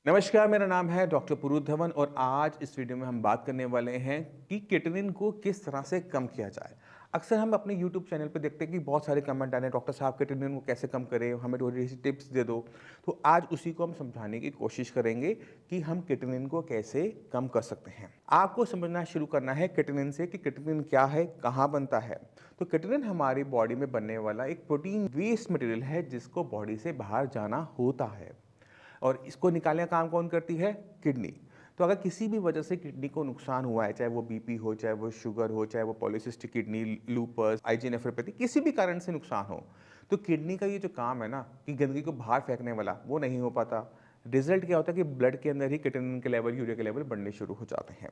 नमस्कार, मेरा नाम है डॉक्टर पुरुष धवन और आज इस वीडियो में हम बात करने वाले हैं कि किटनिन को किस तरह से कम किया जाए। अक्सर हम अपने यूट्यूब चैनल पे देखते हैं कि बहुत सारे कमेंट आ रहे हैं, डॉक्टर साहब किटनिन को कैसे कम करें, हमें थोड़ी सी टिप्स दे दो। तो आज उसी को हम समझाने की कोशिश करेंगे कि हम किटनिन को कैसे कम कर सकते हैं। आपको समझना शुरू करना है किटनिन से कि किटनिन क्या है, कहाँ बनता है। तो किटनिन हमारी बॉडी में बनने वाला एक प्रोटीन वेस्ट मटेरियल है जिसको बॉडी से बाहर जाना होता है और इसको निकालने का काम कौन करती है? किडनी। तो अगर किसी भी वजह से किडनी को नुकसान हुआ है, चाहे वो बीपी हो, चाहे वो शुगर हो, चाहे वो polycystic kidney, lupus, IG nephropathy, किसी भी कारण से नुकसान हो, तो किडनी का ये जो काम है ना कि गंदगी को बाहर फेंकने वाला, वो नहीं हो पाता। रिजल्ट क्या होता है कि ब्लड के अंदर ही किटनिन के लेवल, यूरिया के लेवल बढ़ने शुरू हो जाते हैं।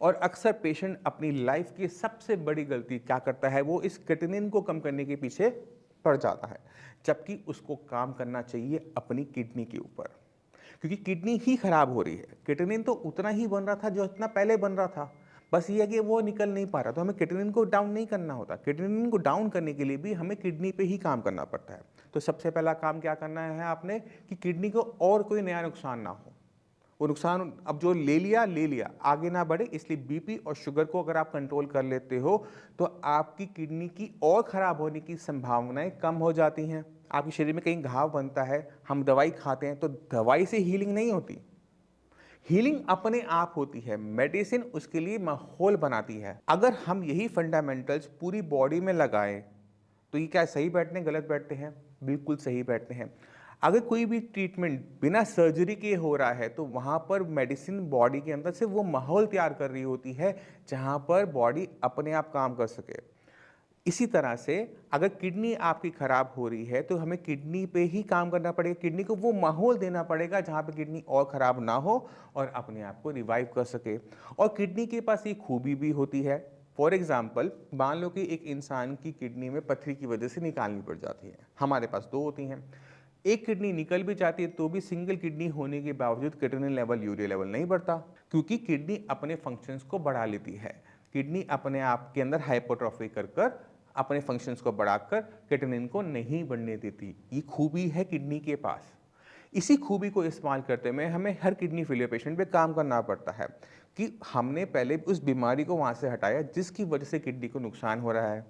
और अक्सर पेशेंट अपनी लाइफ की सबसे बड़ी गलती क्या करता है? वो इस किटनिन को कम करने के पीछे पड़ जाता है, जबकि उसको काम करना चाहिए अपनी किडनी के ऊपर, क्योंकि किडनी ही खराब हो रही है। किटनिन तो उतना ही बन रहा था जो इतना पहले बन रहा था, बस ये है कि वो निकल नहीं पा रहा। तो हमें किटनिन को डाउन नहीं करना होता। किटनिन को डाउन करने के लिए भी हमें किडनी पे ही काम करना पड़ता है। तो सबसे पहला काम क्या करना है आपने कि किडनी को और कोई नया नुकसान ना हो। वो नुकसान अब जो ले लिया, आगे ना बढ़े। इसलिए बीपी और शुगर को अगर आप कंट्रोल कर लेते हो तो आपकी किडनी की और ख़राब होने की संभावनाएं कम हो जाती हैं। आपके शरीर में कहीं घाव बनता है, हम दवाई खाते हैं, तो दवाई से हीलिंग नहीं होती। हीलिंग अपने आप होती है, मेडिसिन उसके लिए माहौल बनाती है। अगर हम यही फंडामेंटल्स पूरी बॉडी में लगाएं तो ये क्या सही बैठते हैं, गलत बैठते हैं? बिल्कुल सही बैठते हैं। अगर कोई भी ट्रीटमेंट बिना सर्जरी के हो रहा है तो वहाँ पर मेडिसिन बॉडी के अंदर से वो माहौल तैयार कर रही होती है जहाँ पर बॉडी अपने आप काम कर सके। इसी तरह से अगर किडनी आपकी खराब हो रही है तो हमें किडनी पे ही काम करना पड़ेगा। किडनी को वो माहौल देना पड़ेगा जहाँ पे किडनी और खराब ना हो और अपने आप को रिवाइव कर सके। और किडनी के पास एक खूबी भी होती है। फॉर एग्जाम्पल, मान लो कि एक इंसान की किडनी में पथरी की वजह से निकालनी पड़ जाती है। हमारे पास दो होती हैं। एक किडनी निकल भी जाती है तो भी सिंगल किडनी होने के बावजूद किडनी लेवल, यूरिया लेवल नहीं बढ़ता, क्योंकि किडनी अपने फंक्शंस को बढ़ा लेती है। किडनी अपने आप के अंदर हाइपोट्रोफी कर कर अपने फंक्शंस को बढ़ाकर किटनिन को नहीं बढ़ने देती। ये खूबी है किडनी के पास। इसी खूबी को इस्तेमाल करते हुए हमें हर किडनी फेलियर पेशेंट पे काम करना पड़ता है कि हमने पहले उस बीमारी को वहाँ से हटाया जिसकी वजह से किडनी को नुकसान हो रहा है।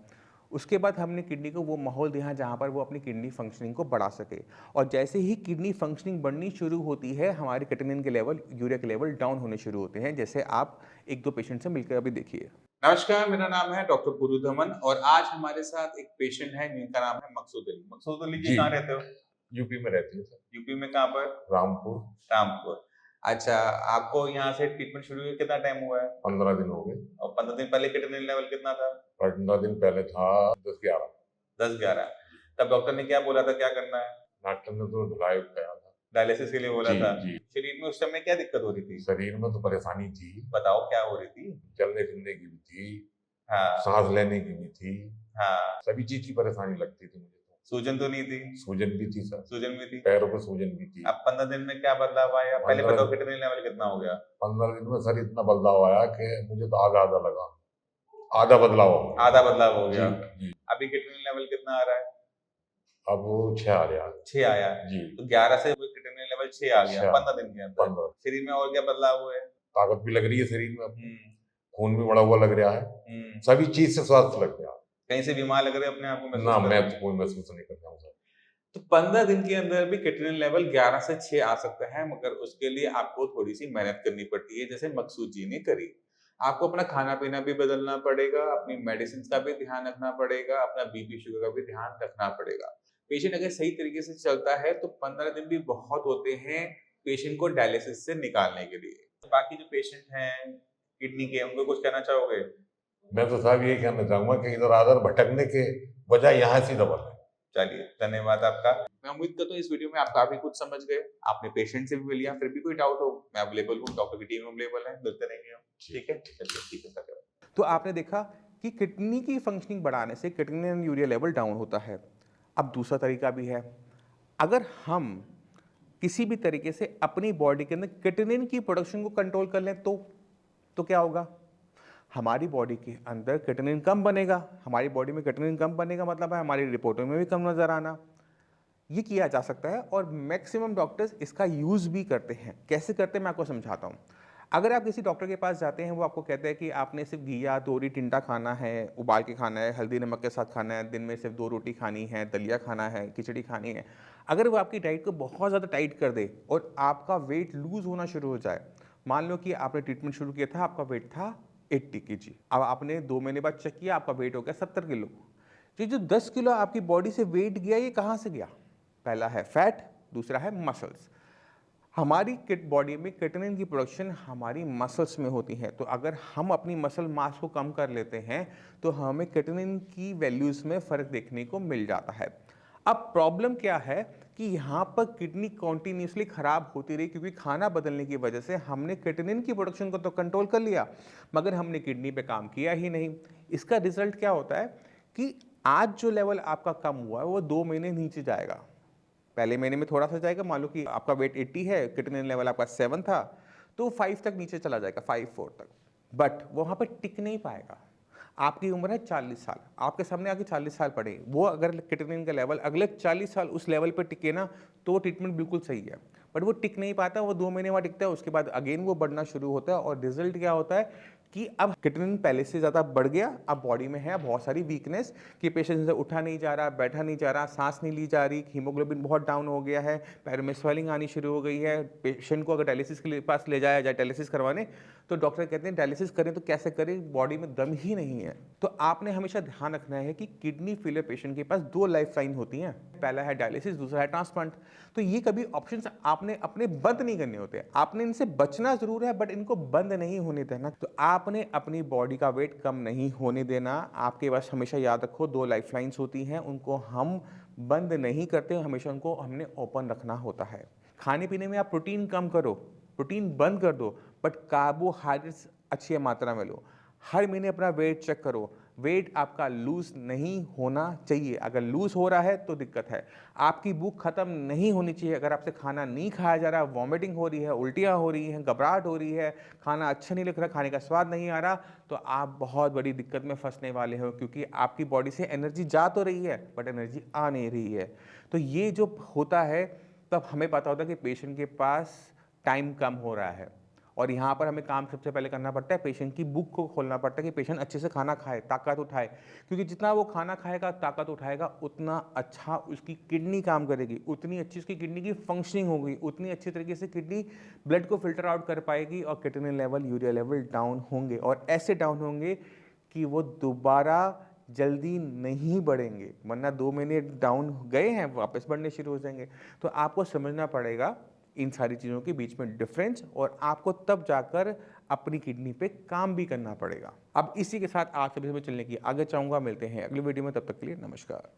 उसके बाद हमने किडनी को वो माहौल दिया जहाँ पर वो अपनी किडनी फंक्शनिंग को बढ़ा सके। और जैसे ही किडनी फंक्शनिंग बढ़नी शुरू होती है, हमारे किटनिन के लेवल, यूरिया के लेवल डाउन होने शुरू होते हैं, जैसे आप एक दो पेशेंट से मिलकर अभी देखिए। नमस्कार, मेरा नाम है डॉक्टर पुरु धमन और आज हमारे साथ एक पेशेंट है जिनका नाम है मकसूद अली। मकसूद अली जी, जी, कहाँ रहते हो? यूपी में रहती है सर, यूपी में कहाँ पर? रामपुर। रामपुर। अच्छा, आपको यहाँ से ट्रीटमेंट शुरू हुए कितना टाइम हुआ है? 15 दिन हो गए। और 15 दिन पहले किटनिन लेवल कितना था? 15 दिन पहले था 10-11। 10-11। तब डॉक्टर ने क्या बोला था, क्या करना है? डॉक्टर ने तो धुलाई कहा था। डायलिसिस के लिए बोला जी, था। जी। शरीर में उस समय क्या दिक्कत हो रही थी? शरीर में तो परेशानी थी, बताओ क्या हो रही थी? चलने-फिरने की भी थी, हाँ, साँस लेने की भी थी, हाँ। सभी चीज़ की परेशानी लगती थी मुझे तो। सूजन तो नहीं थी? सूजन भी थी सर, सूजन भी थी। पैरों पे सूजन भी थी। अब 15 दिन में क्या बदलाव आया? पहले 15 बताओ किटनिन लेवल कितना हो गया? 15 दिन में सर इतना बदलाव आया कि मुझे तो आधा-आधा लगा। आधा बदलाव हो गया। आधा बदलाव हो जी, गया। जी। अभी किटनिन लेवल कितना आ रहा है? अब वो 6 आ गया। 6 आया। जी, तो 11 से वो किटनिन लेवल 6 आ गया 6 15 दिन के अंदर। 15। शरीर में और क्या बदलाव हुए? ताकत भी लग रही है शरीर में अब। हुँ, खून भी बढ़ा हुआ लग रहा है, हुँ। सभी चीज़ से स्वस्थ लग गया। कहीं से बीमार लग रहे हो अपने आप को महसूस ना कर मैं रहे हो? तो कोई महसूस नहीं कर रहा हूँ सर। तो 15 दिन के अंदर भी किटनिन लेवल 11 से 6 आ सकता है, मगर उसके लिए आपको थोड़ी-सी मेहनत करनी पड़ती है, जैसे मकसूद जी ने करी। आपको अपना खाना-पीना भी बदलना पड़ेगा, अपनी मेडिसिन्स का भी ध्यान रखना पड़ेगा, अपना बीपी, शुगर का भी ध्यान रखना पड़ेगा। पेशेंट अगर सही तरीके से चलता है, तो 15 दिन भी बहुत होते हैं पेशेंट को डायलिसिस से निकालने के लिए। तो बाकी जो पेशेंट हैं किडनी के, उनको कुछ कहना चाहोगे? मैं तो साहब यही कहना चाहूँगा कि इधर-उधर भटकने के बजाय यहाँ से दबा लें। चलिए, धन्यवाद आपका। मैं उम्मीद करता हूँ इस वीडियो में आप काफ़ी कुछ समझ गए। आपने पेशेंट से भी मिल लिया, फिर भी कोई डाउट हो, मैं अवेलेबल हूँ, डॉक्टर की टीम अवेलेबल है, मिलते रहेंगे हम। ठीक है? चलिए, ठीक है, धन्यवाद। तो आपने देखा कि किडनी की फंक्शनिंग बढ़ाने से किडनी यूरिया लेवल डाउन होता है। अब दूसरा तरीका भी है। अगर हम किसी भी तरीके से अपनी बॉडी के अंदर किटनिन की प्रोडक्शन को कंट्रोल कर लें तो क्या होगा? हमारी बॉडी के अंदर किटनिन कम बनेगा। हमारी बॉडी में किटनिन कम बनेगा मतलब है हमारी रिपोर्टों में भी कम नज़र आना। ये किया जा सकता है और मैक्सिमम डॉक्टर्स इसका यूज़ भी करते हैं। कैसे करते हैं मैं आपको समझाता हूँ। अगर आप किसी डॉक्टर के पास जाते हैं, वो आपको कहते हैं कि आपने सिर्फ घिया, तोरी, टिंडा खाना है, उबाल के खाना है, हल्दी नमक के साथ खाना है, दिन में सिर्फ 2 रोटी खानी है, दलिया खाना है, खिचड़ी खानी है। अगर वो आपकी डाइट को बहुत ज़्यादा टाइट कर दे और आपका वेट लूज़ होना शुरू हो जाए, मान लो कि आपने ट्रीटमेंट शुरू किया था, आपका वेट था 80 केजी, अब आपने 2 महीने बाद चेक किया, आपका वेट हो गया 70 किलो। ये जो 10 किलो आपकी बॉडी से वेट गया, ये कहाँ से गया? पहला है फैट, दूसरा है मसल्स। हमारी किट बॉडी में केटनिन की प्रोडक्शन हमारी मसल्स में होती है, तो अगर हम अपनी मसल मास को कम कर लेते हैं तो हमें केटनिन की वैल्यूज़ में फ़र्क देखने को मिल जाता है। अब प्रॉब्लम क्या है कि यहाँ पर किडनी कॉन्टिन्यूसली ख़राब होती रही, क्योंकि खाना बदलने की वजह से हमने केटनिन की प्रोडक्शन को तो कंट्रोल कर लिया, मगर हमने किडनी पे काम किया ही नहीं। इसका रिजल्ट क्या होता है कि आज जो लेवल आपका कम हुआ है वो 2 महीने नीचे जाएगा। पहले महीने में थोड़ा सा जाएगा, मान लो कि आपका वेट 80 है, किटनिन लेवल आपका 7 था, तो 5 तक नीचे चला जाएगा, 5-4 तक। बट वो वहाँ पर टिक नहीं पाएगा। आपकी उम्र है 40 साल, आपके सामने आके 40 साल पड़े, वो अगर किटनिन का लेवल अगले 40 साल उस लेवल पर टिके ना, तो ट्रीटमेंट बिल्कुल सही है। बट वो टिक नहीं पाता, वो 2 महीने बाद टिकता है, उसके बाद अगेन वो बढ़ना शुरू होता है और रिजल्ट क्या होता है कि अब किटनिन पहले से ज़्यादा बढ़ गया, अब बॉडी में है बहुत सारी वीकनेस कि पेशेंट से उठा नहीं जा रहा, बैठा नहीं जा रहा, सांस नहीं ली जा रही, हीमोग्लोबिन बहुत डाउन हो गया है, पैरों में स्वेलिंग आनी शुरू हो गई है। पेशेंट को अगर डायलिसिस के पास ले जाया जाए डायलिसिस करवाने, तो डॉक्टर कहते हैं डायलिसिस करें तो कैसे करें, बॉडी में दम ही नहीं है। तो आपने हमेशा ध्यान रखना है कि किडनी फेलियर पेशेंट के पास 2 लाइफ लाइन होती हैं, पहला है डायलिसिस, दूसरा है ट्रांसप्लांट। तो ये कभी ऑप्शंस आपने अपने बंद नहीं करने होते, आपने इनसे बचना जरूर है बट इनको बंद नहीं होने देना। तो आपने अपनी बॉडी का वेट कम नहीं होने देना। आपके पास हमेशा याद रखो 2 लाइफ लाइन्स होती हैं, उनको हम बंद नहीं करते, हमेशा उनको हमने ओपन रखना होता है। खाने पीने में आप प्रोटीन कम करो, प्रोटीन बंद कर दो, बट कार्बोहाइड्रेट्स अच्छी मात्रा में लो। हर महीने अपना वेट चेक करो, वेट आपका लूज नहीं होना चाहिए। अगर लूज हो रहा है तो दिक्कत है। आपकी भूख खत्म नहीं होनी चाहिए। अगर आपसे खाना नहीं खाया जा रहा, वॉमिटिंग हो रही है, उल्टियाँ हो रही हैं, घबराहट हो रही है, खाना अच्छा नहीं लग रहा, खाने का स्वाद नहीं आ रहा, तो आप बहुत बड़ी दिक्कत में फंसने वाले हो, क्योंकि आपकी बॉडी से एनर्जी जा तो रही है बट एनर्जी आ नहीं रही है। तो ये जो होता है तब हमें पता होता है कि पेशेंट के पास टाइम कम हो रहा है, और यहाँ पर हमें काम सबसे पहले करना पड़ता है, पेशेंट की भूख को खोलना पड़ता है कि पेशेंट अच्छे से खाना खाए, ताकत उठाए, क्योंकि जितना वो खाना खाएगा, ताकत उठाएगा, उतना अच्छा उसकी किडनी काम करेगी, उतनी अच्छी उसकी किडनी की फंक्शनिंग होगी, उतनी अच्छी तरीके से किडनी ब्लड को फिल्टर आउट कर पाएगी और kidney level, urea level down होंगे, और ऐसे डाउन होंगे कि वो दोबारा जल्दी नहीं बढ़ेंगे, वरना 2 महीने डाउन गए हैं वापस बढ़ने शुरू हो जाएंगे। तो आपको समझना पड़ेगा इन सारी चीज़ों के बीच में डिफरेंस, और आपको तब जाकर अपनी किडनी पे काम भी करना पड़ेगा। अब इसी के साथ आज सभी में चलने की आगे चाहूँगा। मिलते हैं अगली वीडियो में, तब तक के लिए नमस्कार।